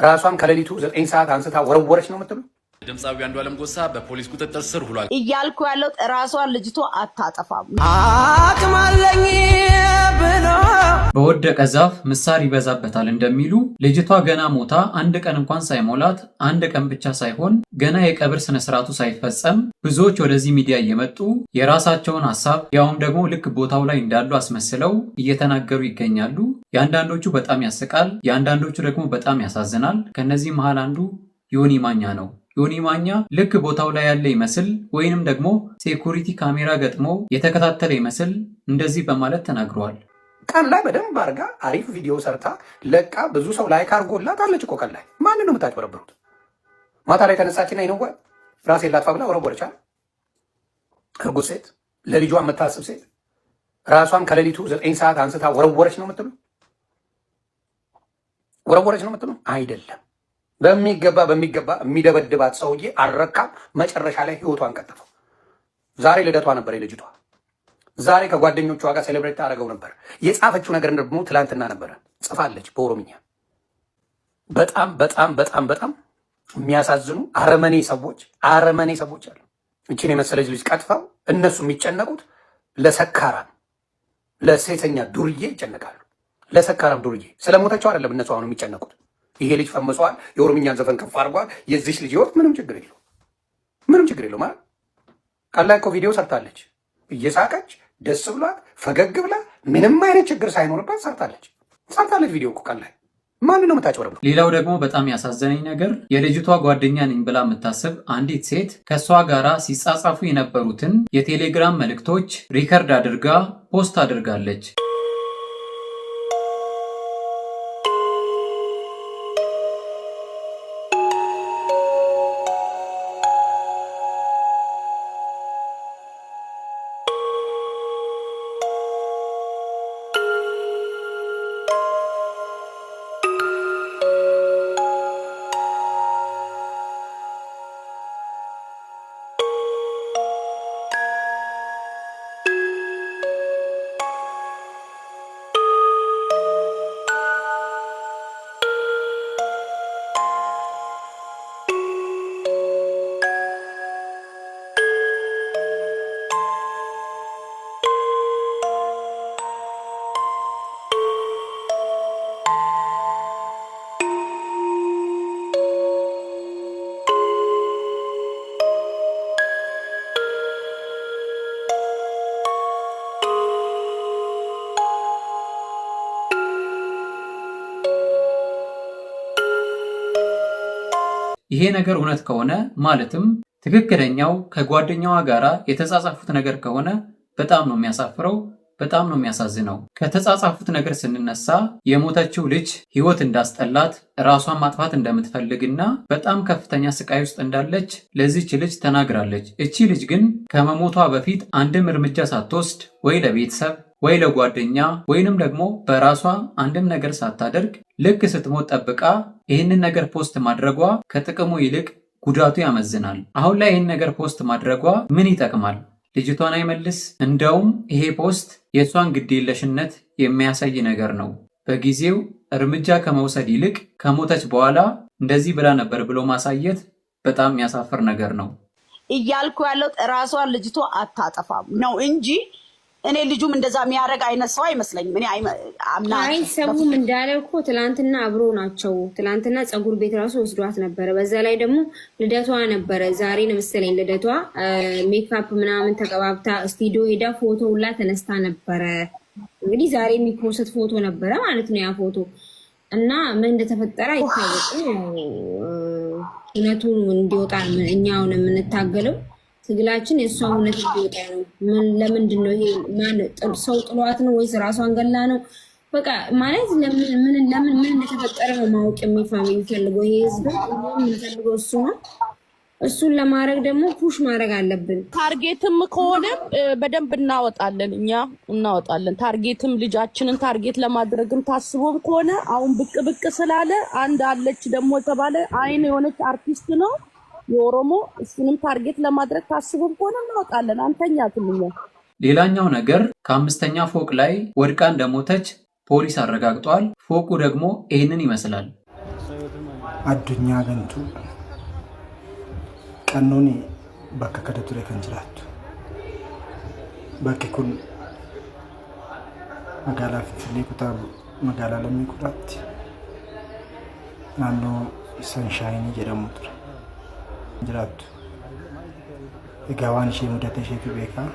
ራሷን ከሌሊቱ 9 ሰዓት አንስታ ወረወረች ነው የምትሉ? ድምፃዊ አንዱዓለም ጎሳ በፖሊስ ቁጥጥር ስር ውሏል እያልኩ ያለው ራሷን ልጅቷ አታጠፋም። አቅም አለኝ ብሎ በወደቀ ዛፍ ምሳር ይበዛበታል እንደሚሉ ልጅቷ ገና ሞታ አንድ ቀን እንኳን ሳይሞላት አንድ ቀን ብቻ ሳይሆን ገና የቀብር ስነ ስርዓቱ ሳይፈጸም ብዙዎች ወደዚህ ሚዲያ እየመጡ የራሳቸውን ሐሳብ ያውም ደግሞ ልክ ቦታው ላይ እንዳሉ አስመስለው እየተናገሩ ይገኛሉ። የአንዳንዶቹ በጣም ያስቃል፣ የአንዳንዶቹ ደግሞ በጣም ያሳዝናል። ከነዚህ መሃል አንዱ ዮኒ ማኛ ነው። ዮኒ ማኛ ልክ ቦታው ላይ ያለ ይመስል ወይንም ደግሞ ሴኩሪቲ ካሜራ ገጥሞ የተከታተለ ይመስል እንደዚህ በማለት ተናግሯል። ቀን ላይ በደንብ አድርጋ አሪፍ ቪዲዮ ሰርታ ለቃ ብዙ ሰው ላይክ አድርጎላት አለች እኮ። ቀን ላይ ማንን ነው የምታጭበረብሩት? ማታ ላይ ተነሳችና ይነዋ ራሴ ላጥፋ ብላ ወረወረች። እርጉዝ ሴት፣ ለልጇ የምታስብ ሴት ራሷን ከሌሊቱ 9 ሰዓት አንስታ ወረወረች ነው የምትሉ? ወረወረች ነው የምትሉ? አይደለም። በሚገባ የሚደበድባት ሰውዬ አልረካም። መጨረሻ ላይ ህይወቷን ቀጠፈው። ዛሬ ልደቷ ነበር የልጅቷ። ዛሬ ከጓደኞቿ ጋር ሴሌብሬት ታደርገው ነበር። የጻፈችው ነገር ደግሞ ትላንትና ነበረ ጽፋለች በኦሮምኛ። በጣም በጣም በጣም በጣም የሚያሳዝኑ አረመኔ ሰዎች አሉ። እችን የመሰለች ልጅ ቀጥፈው እነሱ የሚጨነቁት ለሰካራም ለሴተኛ ዱርዬ ይጨነቃሉ። ለሰካራም ዱርዬ ስለሞተችው አይደለም እነሱ አሁን የሚጨነቁት። ይሄ ልጅ ፈምሷል፣ የኦሮምኛን ዘፈን ከፍ አድርጓል። የዚች ልጅ ህይወት ምንም ችግር የለው ማለት ቃል ላይ እኮ ቪዲዮ ሰርታለች እየሳቀች ደስ ብሏት ፈገግ ብላ ምንም አይነት ችግር ሳይኖርባት ሰርታለች ቪዲዮ እኮ ቃል ላይ። ማን ነው የምታጭበረብረው? ሌላው ደግሞ በጣም ያሳዘነኝ ነገር የልጅቷ ጓደኛ ነኝ ብላ የምታስብ አንዲት ሴት ከሷ ጋራ ሲጻጻፉ የነበሩትን የቴሌግራም መልእክቶች ሪከርድ አድርጋ ፖስት አድርጋለች። ይሄ ነገር እውነት ከሆነ ማለትም ትክክለኛው ከጓደኛዋ ጋራ የተጻጻፉት ነገር ከሆነ በጣም ነው የሚያሳፍረው፣ በጣም ነው የሚያሳዝነው። ከተጻጻፉት ነገር ስንነሳ የሞተችው ልጅ ህይወት እንዳስጠላት ራሷን ማጥፋት እንደምትፈልግና በጣም ከፍተኛ ስቃይ ውስጥ እንዳለች ለዚች ልጅ ተናግራለች። እቺ ልጅ ግን ከመሞቷ በፊት አንድም እርምጃ ሳትወስድ ወይ ለቤተሰብ ወይ ለጓደኛ ወይንም ደግሞ በራሷ አንድም ነገር ሳታደርግ ልክ ስትሞት ጠብቃ ይህንን ነገር ፖስት ማድረጓ ከጥቅሙ ይልቅ ጉዳቱ ያመዝናል። አሁን ላይ ይህን ነገር ፖስት ማድረጓ ምን ይጠቅማል? ልጅቷን አይመልስ። እንደውም ይሄ ፖስት የእሷን ግዴለሽነት የሚያሳይ ነገር ነው። በጊዜው እርምጃ ከመውሰድ ይልቅ ከሞተች በኋላ እንደዚህ ብላ ነበር ብሎ ማሳየት በጣም የሚያሳፍር ነገር ነው። እያልኩ ያለው ራሷን ልጅቷ አታጠፋም ነው እንጂ እኔ ልጁም እንደዛ የሚያደርግ አይነት ሰው አይመስለኝም። እኔ አይ ሰውም እንዳለው እኮ ትላንትና አብሮ ናቸው። ትላንትና ፀጉር ቤት ራሱ ወስዷት ነበረ። በዛ ላይ ደግሞ ልደቷ ነበረ። ዛሬ ነው መሰለኝ ልደቷ። ሜካፕ ምናምን ተቀባብታ ስቱዲዮ ሄዳ ፎቶ ሁላ ተነስታ ነበረ። እንግዲህ ዛሬ የሚፖስት ፎቶ ነበረ ማለት ነው ያ ፎቶ እና ምን እንደተፈጠረ አይታወቅም። እውነቱን እንዲወጣ እኛውን የምንታገለው ትግላችን የእሷ እውነት እንዲወጣ ነው። ለምንድን ነው ይሄ? ሰው ጥሏት ነው ወይስ ራሷን ገላ ነው? በቃ ማለት ለምን እንደተፈጠረ ነው ማወቅ የሚፈልገው ይሄ ህዝብ። የሚፈልገው እሱ ነው። እሱን ለማድረግ ደግሞ ፑሽ ማድረግ አለብን። ታርጌትም ከሆነ በደንብ እናወጣለን። ታርጌትም ልጃችንን ታርጌት ለማድረግም ታስቦም ከሆነ አሁን ብቅ ስላለ አንድ አለች ደግሞ የተባለ አይን የሆነች አርቲስት ነው የኦሮሞ እሱንም ታርጌት ለማድረግ ታስቦም ከሆነ እናወጣለን። አንተኛ ትምኛ። ሌላኛው ነገር ከ5ኛ ፎቅ ላይ ወድቃ እንደሞተች ፖሊስ አረጋግጧል። ፎቁ ደግሞ ይህንን ይመስላል። addunyaa gantu qannooni bakka kada ture kan jiraattu bakki kun magaalaa Finfinnee kutaa magaalaa Lammii Kuraatti naannoo Sanshaayinii jedhamu ture jiraattu. Egaa waan ishee mudate isheetu beekaa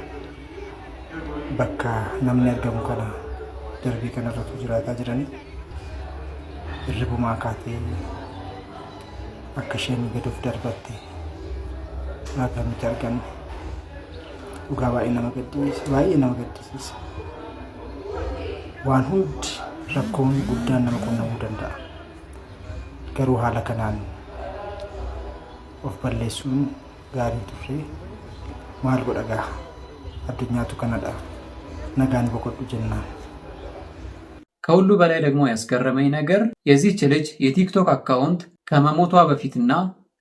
bakka namni argamu kana darbii kanarratti jiraataa jiranii hirribumaa kaatee akka isheen gad of darbatte akka nuti arganne dhugaa baay'ee nama gaddisiisa. Waan hundi rakkoon guddaan nama qunnamuu danda'a. Garuu haala kanaan of balleessuun gaarii turre maal godha gaa addunyaatu kanadha nagaan boqodhu jennaan። ከሁሉ በላይ ደግሞ ያስገረመኝ ነገር የዚህች ልጅ የቲክቶክ አካውንት ከመሞቷ በፊትና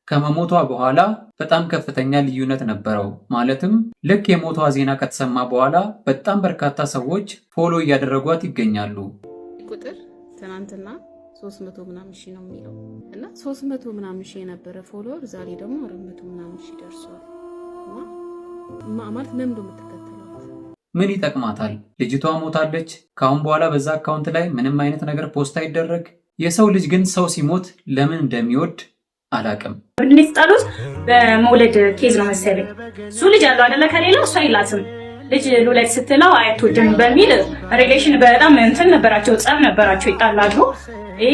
ከመሞቷ በኋላ በጣም ከፍተኛ ልዩነት ነበረው። ማለትም ልክ የሞቷ ዜና ከተሰማ በኋላ በጣም በርካታ ሰዎች ፎሎ እያደረጓት ይገኛሉ። ቁጥር ትናንትና 300 ምናምን ሺህ ነው የሚለው እና 300 ምናምን ሺህ የነበረ ፎሎወር ዛሬ ደግሞ 400 ምናምን ሺህ ደርሷል። ማለት ለምን እንደምትከተለው ምን ይጠቅማታል? ልጅቷ ሞታለች። ካሁን በኋላ በዛ አካውንት ላይ ምንም አይነት ነገር ፖስት አይደረግ። የሰው ልጅ ግን ሰው ሲሞት ለምን እንደሚወድ አላቅም። እንዴት ጣሉት? በመውለድ ኬዝ ነው መሰለኝ። እሱ ልጅ አለው አይደለ? ከሌላ እሷ አይላትም። ልጅ ልውለድ ስትለው አያትወድም በሚል ሪሌሽን በጣም እንትን ነበራቸው፣ ጸብ ነበራቸው፣ ይጣላሉ። ይሄ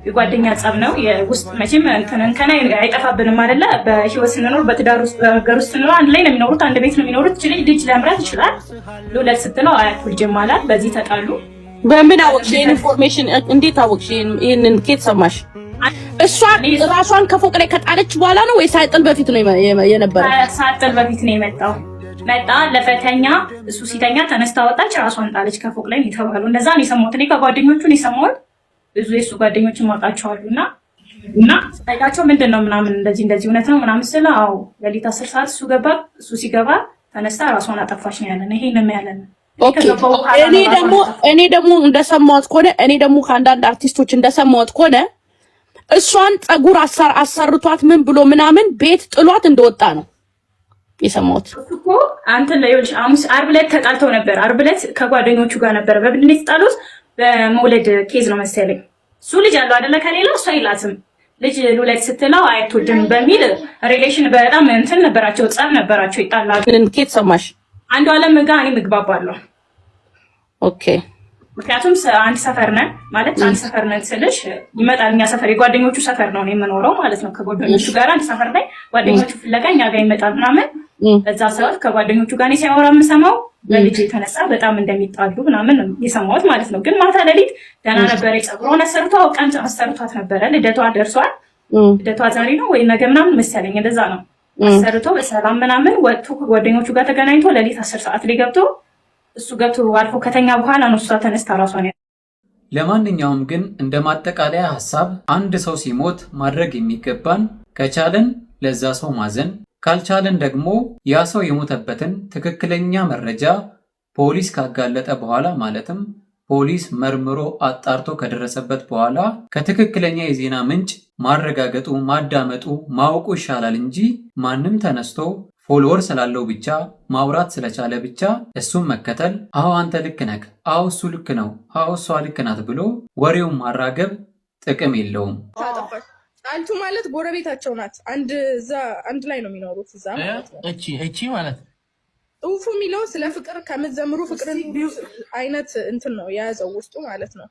የጓደኛ ጸብ ነው። የውስጥ መቼም እንትን ከና አይጠፋብንም አይደለ? በህይወት ስንኖር በትዳር ውስጥ በሀገር ውስጥ ስንኖር አንድ ላይ ነው የሚኖሩት፣ አንድ ቤት ነው የሚኖሩት። ልጅ ለምራት ይችላል። ልውለድ ስትለው አያትወድም ማለት በዚህ ተጣሉ። በምን አወቅሽ? ይሄን ኢንፎርሜሽን እንዴት አወቅሽ? ይሄንን ከየት ሰማሽ? እሷ ራሷን ከፎቅ ላይ ከጣለች በኋላ ነው ወይ ሳይጥል በፊት ነው የነበረው? ሳይጥል በፊት ነው የመጣው። መጣ ለፈተኛ፣ እሱ ሲተኛ ተነስታ ወጣች፣ ራሷን ጣለች ከፎቅ ላይ የተባለው። እንደዛ ነው የሰማሁት እኔ ከጓደኞቹ ነው የሰማሁት። ብዙ የሱ ጓደኞችን ማውቃቸዋሉና እና ታይቃቸው ምንድነው ምናምን እንደዚህ እውነት ነው ምናምን ስለ አው ሌሊት 10 ሰዓት እሱ ሲገባ ተነስታ ራሷን አጠፋች ነው ያለን። ይሄንን ነው ያለን። ኦኬ እኔ ደግሞ እንደሰማሁት ከሆነ እኔ ደግሞ ከአንዳንድ አርቲስቶች እንደሰማሁት ከሆነ እሷን ፀጉር አሰርቷት ምን ብሎ ምናምን ቤት ጥሏት እንደወጣ ነው የሰማሁት እኮ። አንተ ለይልሽ ዓርብ ዕለት ተጣልተው ነበር። ዓርብ ዕለት ከጓደኞቹ ጋር ነበር። በብድን የተጣሉት በመውለድ ኬዝ ነው መሰለኝ። እሱ ልጅ አለው አይደለ? ከሌላ እሷ አይላትም። ልጅ ልውለድ ስትለው አያትወድም በሚል ሪሌሽን በጣም እንትን ነበራቸው፣ ጸብ ነበራቸው፣ ይጣላሉ። ምን ከየት ሰማሽ? አንዱ ዓለም ጋር እኔ ምግባባለሁ። ኦኬ። ምክንያቱም አንድ ሰፈር ነን ማለት አንድ ሰፈር ነን ስልሽ ይመጣል። እኛ ሰፈር የጓደኞቹ ሰፈር ነው የምኖረው ማለት ነው። ከጓደኞቹ ጋር አንድ ሰፈር ላይ ጓደኞቹ ፍለጋ እኛ ጋር ይመጣል ምናምን። በዛ ሰዓት ከጓደኞቹ ጋር ሲያወራ የምሰማው በልጅ የተነሳ በጣም እንደሚጣሉ ምናምን የሰማሁት ማለት ነው። ግን ማታ ሌሊት ደህና ነበረ። ፀጉሯን አሰርቷት ነበረ። ልደቷ ደርሷል። ልደቷ ዛሬ ነው ወይ ነገ ምናምን መሰለኝ፣ እንደዛ ነው። አሰርቶ በሰላም ምናምን ወጥቶ ከጓደኞቹ ጋር ተገናኝቶ ሌሊት 10 ሰዓት ላይ ገብቶ እሱ ገብቶ አልፎ ከተኛ በኋላ ነው እሷ ተነስታ ራሷን። ለማንኛውም ግን እንደ ማጠቃለያ ሐሳብ አንድ ሰው ሲሞት ማድረግ የሚገባን ከቻለን ለዛ ሰው ማዘን፣ ካልቻለን ደግሞ ያ ሰው የሞተበትን ትክክለኛ መረጃ ፖሊስ ካጋለጠ በኋላ ማለትም ፖሊስ መርምሮ አጣርቶ ከደረሰበት በኋላ ከትክክለኛ የዜና ምንጭ ማረጋገጡ፣ ማዳመጡ፣ ማወቁ ይሻላል እንጂ ማንም ተነስቶ ፎሎወር ስላለው ብቻ ማውራት ስለቻለ ብቻ እሱን መከተል፣ አዎ አንተ ልክ ነህ፣ አዎ እሱ ልክ ነው፣ አዎ እሷ ልክ ናት ብሎ ወሬውን ማራገብ ጥቅም የለውም። ጫልቱ ማለት ጎረቤታቸው ናት። አንድ ላይ ነው የሚኖሩት እዛ ማለት ነው። እቺ ማለት ጽሁፉ የሚለው ስለ ፍቅር ከምትዘምሩ ፍቅርን አይነት እንትን ነው የያዘው ውስጡ ማለት ነው።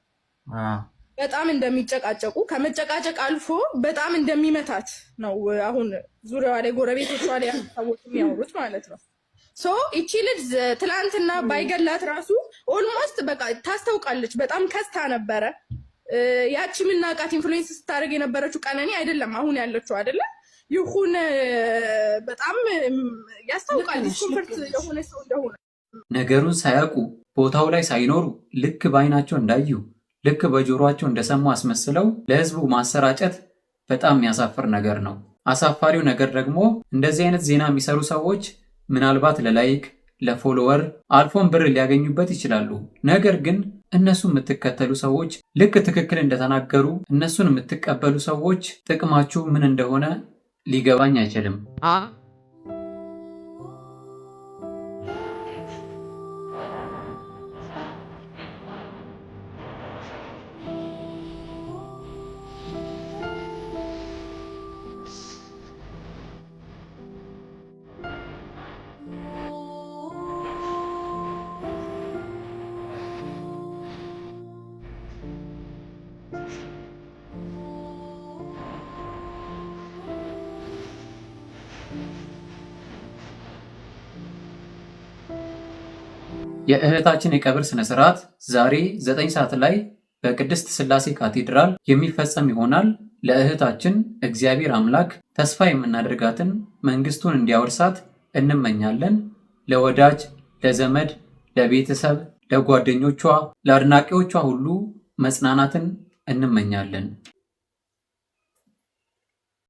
በጣም እንደሚጨቃጨቁ ከመጨቃጨቅ አልፎ በጣም እንደሚመታት ነው አሁን ዙሪያዋ ላይ ጎረቤቶቿ ላይ ሰዎች የሚያወሩት ማለት ነው። ሶ እቺ ልጅ ትላንትና ባይገላት ራሱ ኦልሞስት በቃ ታስታውቃለች። በጣም ከስታ ነበረ። ያቺ ምናቃት ኢንፍሉዌንስ ስታደርግ የነበረችው ቀነኒ አይደለም አሁን ያለችው አይደለ? ይሁን በጣም ያስታውቃል ዲስኮምፈርት የሆነ ሰው እንደሆነ። ነገሩን ሳያውቁ ቦታው ላይ ሳይኖሩ ልክ ባይናቸው እንዳዩ ልክ በጆሮአቸው እንደሰሙ አስመስለው ለህዝቡ ማሰራጨት በጣም የሚያሳፍር ነገር ነው። አሳፋሪው ነገር ደግሞ እንደዚህ አይነት ዜና የሚሰሩ ሰዎች ምናልባት ለላይክ፣ ለፎሎወር አልፎም ብር ሊያገኙበት ይችላሉ። ነገር ግን እነሱ የምትከተሉ ሰዎች ልክ ትክክል እንደተናገሩ እነሱን የምትቀበሉ ሰዎች ጥቅማችሁ ምን እንደሆነ ሊገባኝ አይችልም። የእህታችን የቀብር ስነ ስርዓት ዛሬ 9 ሰዓት ላይ በቅድስት ሥላሴ ካቴድራል የሚፈጸም ይሆናል። ለእህታችን እግዚአብሔር አምላክ ተስፋ የምናደርጋትን መንግስቱን እንዲያወርሳት እንመኛለን። ለወዳጅ፣ ለዘመድ፣ ለቤተሰብ፣ ለጓደኞቿ፣ ለአድናቂዎቿ ሁሉ መጽናናትን እንመኛለን።